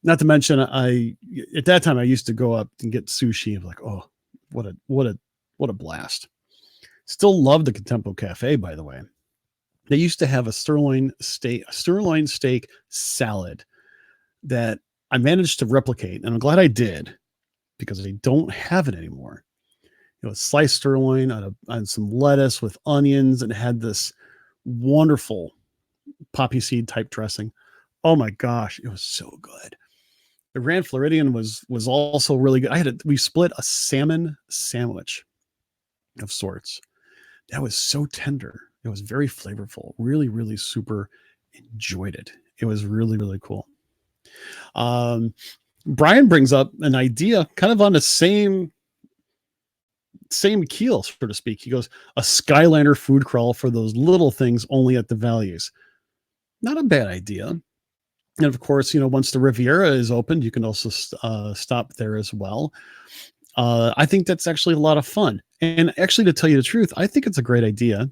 Not to mention, at that time I used to go up and get sushi. I'm like, oh, what a blast. Still love the Contempo Cafe, by the way. They used to have a sirloin steak salad that I managed to replicate, and I'm glad I did because I don't have it anymore. Sliced sirloin on some lettuce with onions, and had this wonderful poppy seed type dressing. Oh my gosh, it was so good. The Grand Floridian was also really good. We split a salmon sandwich of sorts. That was so tender. It was very flavorful. Really, really super enjoyed it. It was really, really cool. Brian brings up an idea kind of on the same keel, so to speak. He goes, a Skyliner food crawl for those little things only at the values. Not a bad idea. And of course, once the Riviera is opened, you can also stop there as well. I think that's actually a lot of fun. And actually, to tell you the truth, I think it's a great idea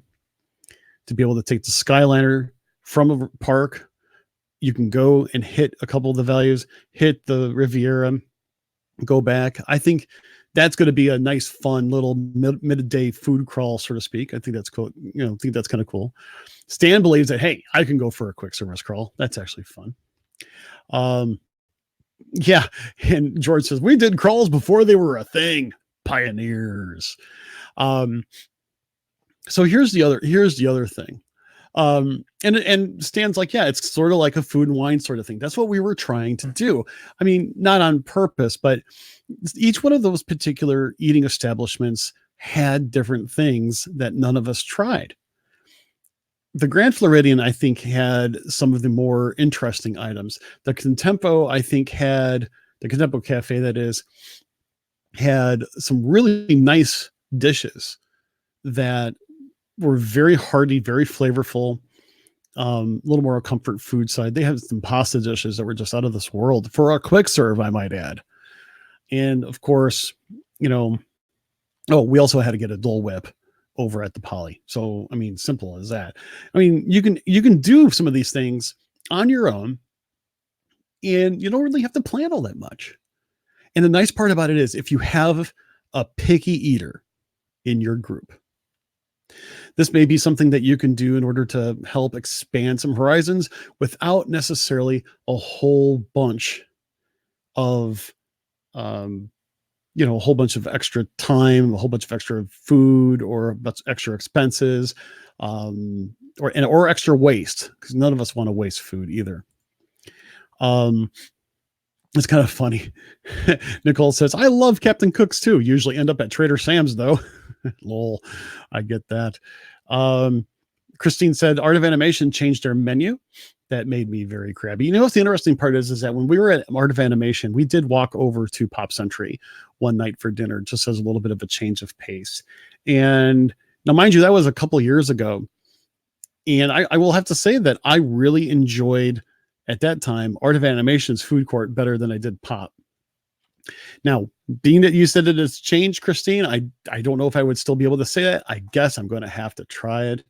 to be able to take the Skyliner from a park. You can go and hit a couple of the values, hit the Riviera, go back. I think that's going to be a nice, fun little midday food crawl, so to speak. I think that's cool. I think that's kind of cool. Stan believes that, hey, I can go for a quick service crawl. That's actually fun. Yeah. And George says, we did crawls before they were a thing. Pioneers. So here's the other thing. And Stan's like, yeah, it's sort of like a food and wine sort of thing. That's what we were trying to do. I mean, not on purpose, but each one of those particular eating establishments had different things that none of us tried. The Grand Floridian, I think, had some of the more interesting items. The Contempo, I think, the Contempo Cafe, that is, had some really nice dishes that were very hearty, very flavorful, a little more comfort food side. They had some pasta dishes that were just out of this world for a quick serve, I might add. And of course, we also had to get a Dole Whip over at the Poly. So, I mean, simple as that. I mean, you can do some of these things on your own, and you don't really have to plan all that much. And the nice part about it is, if you have a picky eater in your group, this may be something that you can do in order to help expand some horizons without necessarily a whole bunch of, a whole bunch of extra time, a whole bunch of extra food, or extra expenses, or extra waste, because none of us want to waste food either. It's kind of funny. Nicole says, I love Captain Cook's too. Usually end up at Trader Sam's though. Lol. I get that. Christine said Art of Animation changed their menu. That made me very crabby. What's the interesting part is that when we were at Art of Animation, we did walk over to Pop Century one night for dinner, just as a little bit of a change of pace. And now, mind you, that was a couple years ago. And I will have to say that I really enjoyed, at that time, Art of Animation's food court better than I did Pop. Now, being that you said that it's changed, Christine, I don't know if I would still be able to say that. I guess I'm going to have to try it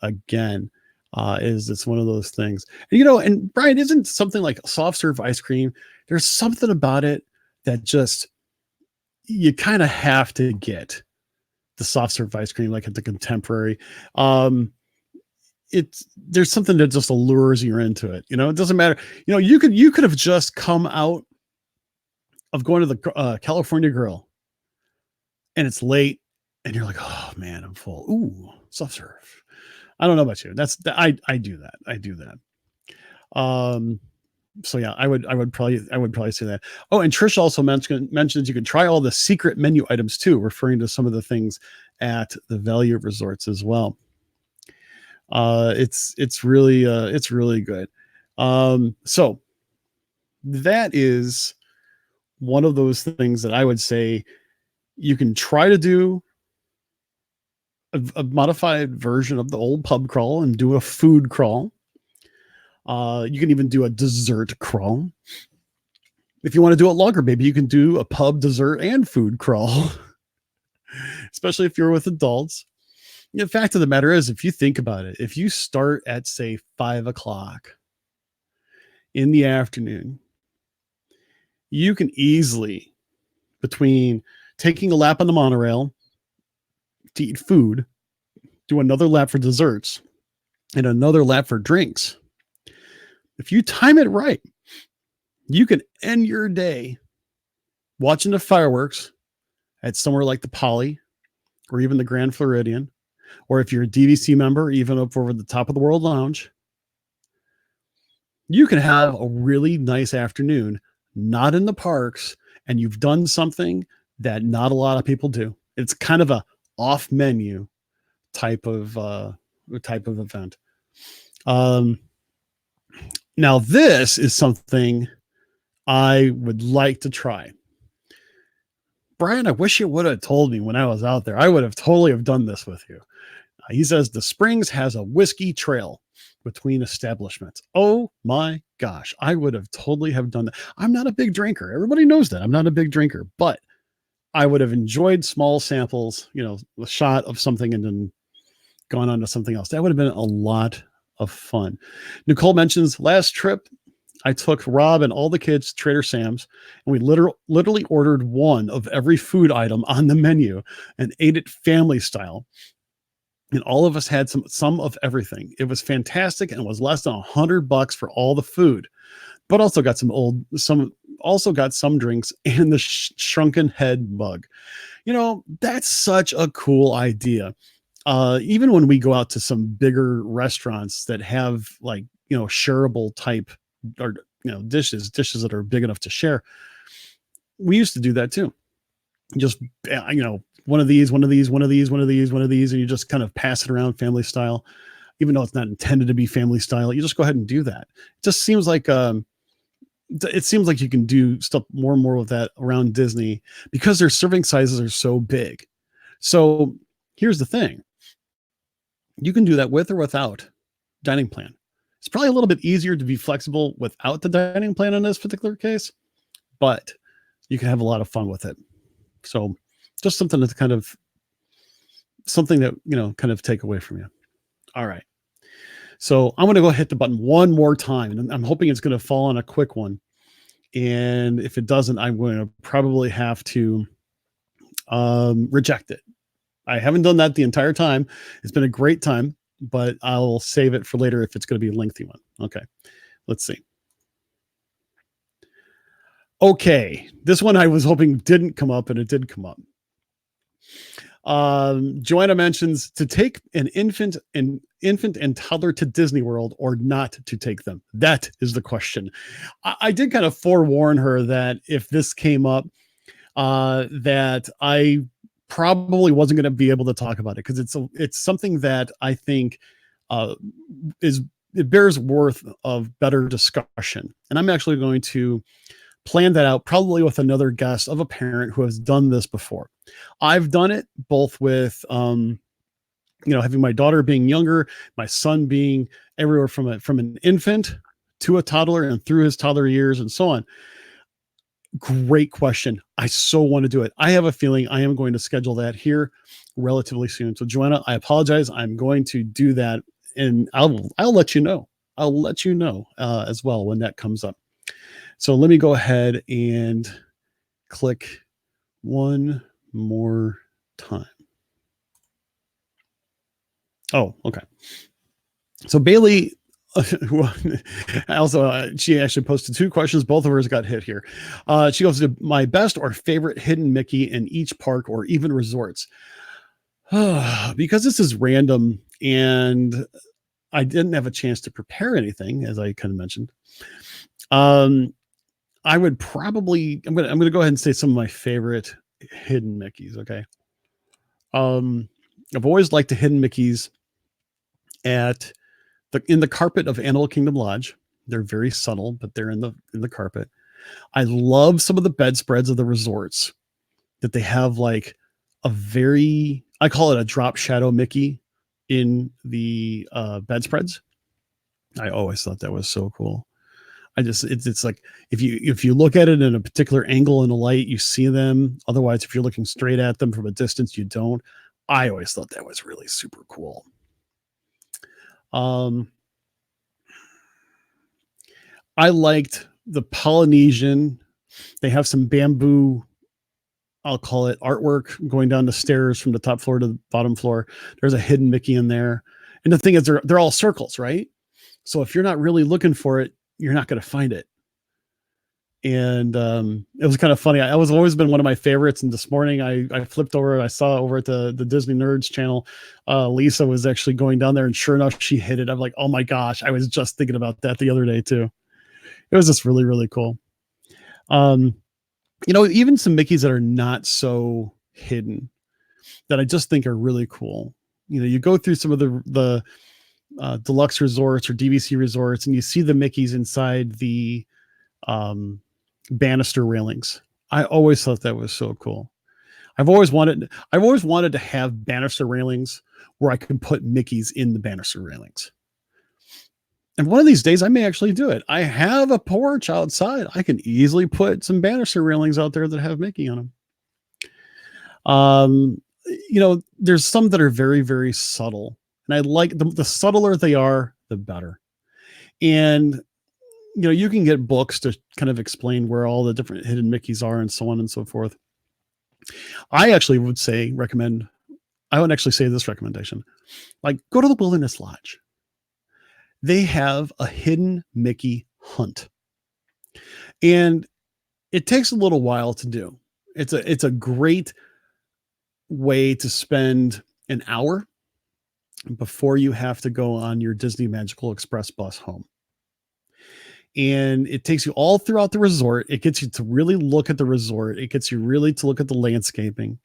again. It's one of those things. And Brian, isn't something like soft serve ice cream, there's something about it that just, you kind of have to get the soft serve ice cream, like at the Contemporary. There's something that just allures you into it. It doesn't matter. You could have just come out of going to the California Grill, and it's late, and you're like, oh man, I'm full. Ooh, soft serve. I don't know about you. I do that. I do that. So yeah, I would probably say that. Oh, and Trish also mentions you can try all the secret menu items too, referring to some of the things at the value resorts as well. It's really good. So that is one of those things that I would say you can try to do a modified version of the old pub crawl and do a food crawl. You can even do a dessert crawl. If you want to do it longer, maybe you can do a pub dessert and food crawl, especially if you're with adults. The fact of the matter is, if you think about it, if you start at, say, 5 o'clock in the afternoon, you can easily, between taking a lap on the monorail to eat food, do another lap for desserts, and another lap for drinks. If you time it right, you can end your day watching the fireworks at somewhere like the Poly or even the Grand Floridian, or if you're a DVC member, even up over the Top of the World Lounge. You can have a really nice afternoon, not in the parks, and you've done something that not a lot of people do. It's kind of a off menu type of event. Now this is something I would like to try. Brian, I wish you would have told me when I was out there. I would have totally have done this with you. He says the Springs has a whiskey trail between establishments. Oh my gosh, I would have totally have done that. I'm not a big drinker. Everybody knows that. I'm not a big drinker, but I would have enjoyed small samples, a shot of something and then gone on to something else. That would have been a lot of fun. Nicole mentions last trip, I took Rob and all the kids to Trader Sam's, and we literally ordered one of every food item on the menu and ate it family style. And all of us had some of everything. It was fantastic and was less than $100 for all the food, but also got some drinks and the shrunken head mug. That's such a cool idea. Even when we go out to some bigger restaurants that have shareable type or dishes that are big enough to share, we used to do that too. Just one of these, and you just kind of pass it around family style, even though it's not intended to be family style. You just go ahead and do that. It just seems like you can do stuff more and more with that around Disney because their serving sizes are so big. So here's the thing. You can do that with or without dining plan. It's probably a little bit easier to be flexible without the dining plan in this particular case, but you can have a lot of fun with it. So just something that kind of take away from you. All right. So I'm going to go hit the button one more time, and I'm hoping it's going to fall on a quick one. And if it doesn't, I'm going to probably have to reject it. I haven't done that the entire time. It's been a great time, but I'll save it for later if it's going to be a lengthy one. Okay. Let's see. Okay. This one I was hoping didn't come up, and it did come up. Joanna mentions to take an infant and toddler to Disney World or not to take them. That is the question. I did kind of forewarn her that if this came up, that I probably wasn't going to be able to talk about it because it's something that I think it bears worth of better discussion. And I'm actually going to plan that out probably with another guest of a parent who has done this before. I've done it both with, having my daughter being younger, my son being everywhere from an infant to a toddler and through his toddler years and so on. Great question. I so want to do it. I have a feeling I am going to schedule that here relatively soon. So Joanna, I apologize. I'm going to do that, and I'll let you know. I'll let you know as well when that comes up. So let me go ahead and click one more time. Oh, okay. So Bailey, she actually posted 2 questions. Both of hers got hit here. She goes to my best or favorite hidden Mickey in each park or even resorts. Because this is random and I didn't have a chance to prepare anything, as I kind of mentioned. I would probably, I'm going to go ahead and say some of my favorite hidden Mickeys. Okay. I've always liked the hidden Mickeys in the carpet of Animal Kingdom Lodge. They're very subtle, but they're in the carpet. I love some of the bedspreads of the resorts that they have like I call it a drop shadow Mickey in the bedspreads. I always thought that was so cool. It's like if you look at it in a particular angle in the light, you see them. Otherwise, if you're looking straight at them from a distance, you don't. I always thought that was really super cool. I liked the Polynesian. They have some bamboo, I'll call it artwork, going down the stairs from the top floor to the bottom floor. There's a hidden Mickey in there. And the thing is, they're all circles, right? So if you're not really looking for it, you're not going to find it. And it was kind of funny. I was always been one of my favorites. And this morning I flipped over and I saw over at the Disney Nerds channel, Lisa was actually going down there, and sure enough, she hit it. I'm like, oh my gosh, I was just thinking about that the other day too. It was just really, really cool. Even some Mickeys that are not so hidden that I just think are really cool. You go through some of the deluxe resorts or DVC resorts, and you see the Mickeys inside the banister railings. I always thought that was so cool. I've always wanted to have banister railings where I can put Mickeys in the banister railings. And one of these days I may actually do it. I have a porch outside. I can easily put some banister railings out there that have Mickey on them. There's some that are very, very subtle. And I like the subtler they are, the better. And you can get books to kind of explain where all the different hidden Mickeys are and so on and so forth. I actually would say this recommendation, like go to the Wilderness Lodge. They have a hidden Mickey hunt. And it takes a little while to do. It's a great way to spend an hour before you have to go on your Disney Magical Express bus home. And it takes you all throughout the resort. It gets you to really look at the resort. It gets you really to look at the landscaping.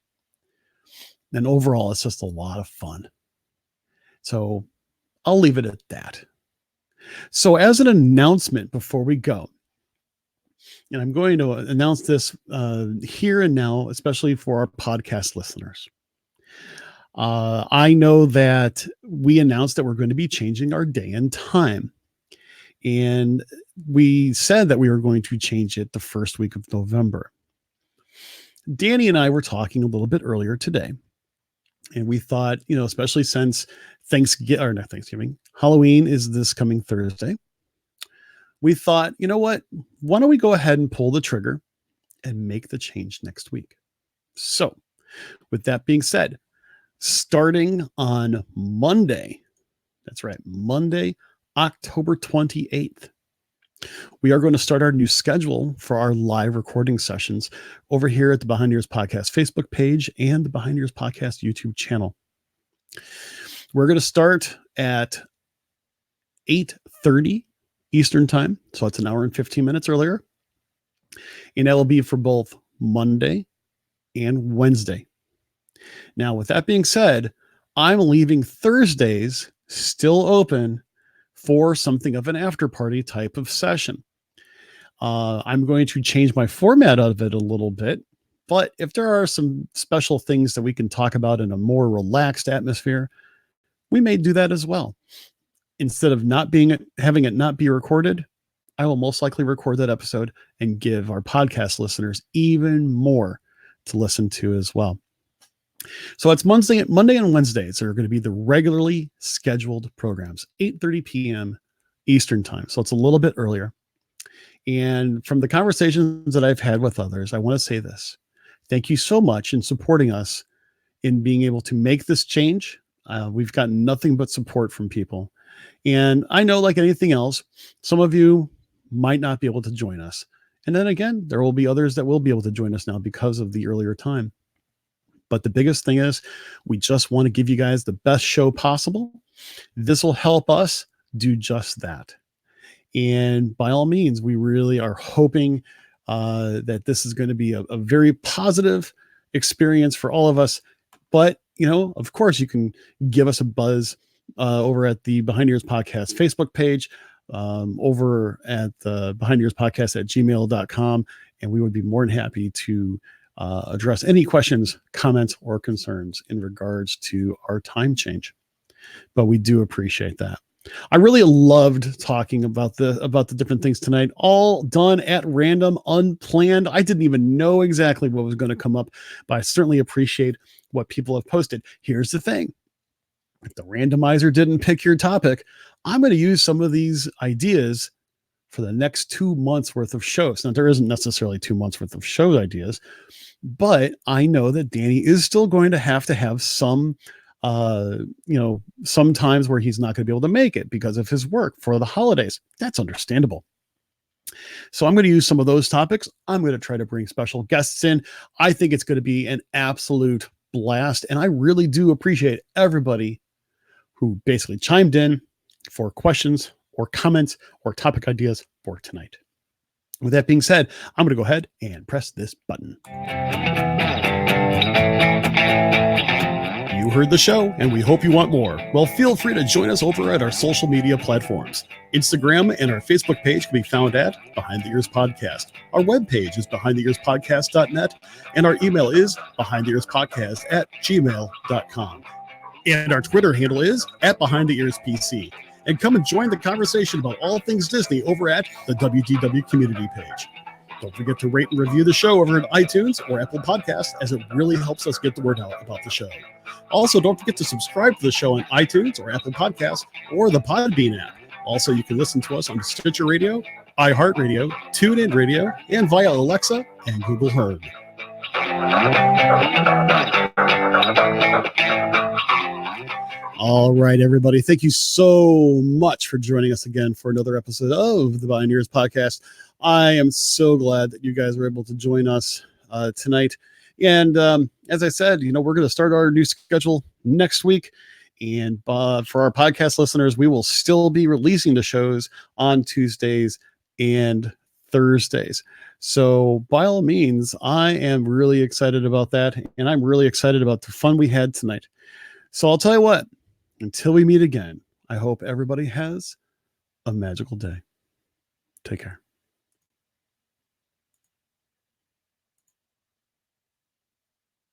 And overall, it's just a lot of fun. So I'll leave it at that. So as an announcement before we go, and I'm going to announce this here and now, especially for our podcast listeners. I know that we announced that we're going to be changing our day and time. And we said that we were going to change it the first week of November. Danny and I were talking a little bit earlier today. And we thought, especially since Halloween is this coming Thursday. We thought, you know what? Why don't we go ahead and pull the trigger and make the change next week? So with that being said, starting on Monday, that's right, Monday, October 28th, we are going to start our new schedule for our live recording sessions over here at the Behind Ears Podcast Facebook page and the Behind Ears Podcast YouTube channel. We're going to start at 8:30 Eastern time. So it's an hour and 15 minutes earlier. And that will be for both Monday and Wednesday. Now, with that being said, I'm leaving Thursdays still open for something of an after party type of session. I'm going to change my format of it a little bit, but if there are some special things that we can talk about in a more relaxed atmosphere, we may do that as well. Instead of having it not be recorded, I will most likely record that episode and give our podcast listeners even more to listen to as well. So it's Monday and Wednesdays are going to be the regularly scheduled programs, 8:30 p.m. Eastern time. So it's a little bit earlier. And from the conversations that I've had with others, I want to say this. Thank you so much in supporting us in being able to make this change. We've gotten nothing but support from people. And I know, like anything else, some of you might not be able to join us. And then again, there will be others that will be able to join us now because of the earlier time. But the biggest thing is we just want to give you guys the best show possible. This will help us do just that. And by all means, we really are hoping that this is going to be a very positive experience for all of us. But, of course, you can give us a buzz over at the Behind Ears Podcast Facebook page, over at the Behind Ears Podcast at gmail.com. And we would be more than happy to address any questions, comments, or concerns in regards to our time change. But we do appreciate that. I really loved talking about the different things tonight, all done at random, unplanned. I didn't even know exactly what was going to come up, but I certainly appreciate what people have posted. Here's the thing. If the randomizer didn't pick your topic, I'm going to use some of these ideas for the next 2 months worth of shows. Now, there isn't necessarily 2 months worth of show ideas, but I know that Danny is still going to have some, some times where he's not going to be able to make it because of his work for the holidays. That's understandable. So I'm going to use some of those topics. I'm going to try to bring special guests in. I think it's going to be an absolute blast. And I really do appreciate everybody who basically chimed in for questions or comments or topic ideas for tonight. With that being said, I'm going to go ahead and press this button. You heard the show, and we hope you want more. Well, feel free to join us over at our social media platforms. Instagram and our Facebook page can be found at Behind the Ears Podcast. Our webpage is behindtheearspodcast.net, and our email is behindtheearspodcast@gmail.com. And our Twitter handle is @BehindTheEarsPC. And come and join the conversation about all things Disney over at the WDW community page. Don't forget to rate and review the show over at iTunes or Apple Podcasts, as it really helps us get the word out about the show. Also, don't forget to subscribe to the show on iTunes or Apple Podcasts or the Podbean app. Also, you can listen to us on Stitcher Radio, iHeartRadio, TuneIn Radio, and via Alexa and Google Home. All right, everybody. Thank you so much for joining us again for another episode of the Behind Ears Podcast. I am so glad that you guys were able to join us tonight. And as I said, we're going to start our new schedule next week. And for our podcast listeners, we will still be releasing the shows on Tuesdays and Thursdays. So by all means, I am really excited about that. And I'm really excited about the fun we had tonight. So I'll tell you what, until we meet again, I hope everybody has a magical day. Take care.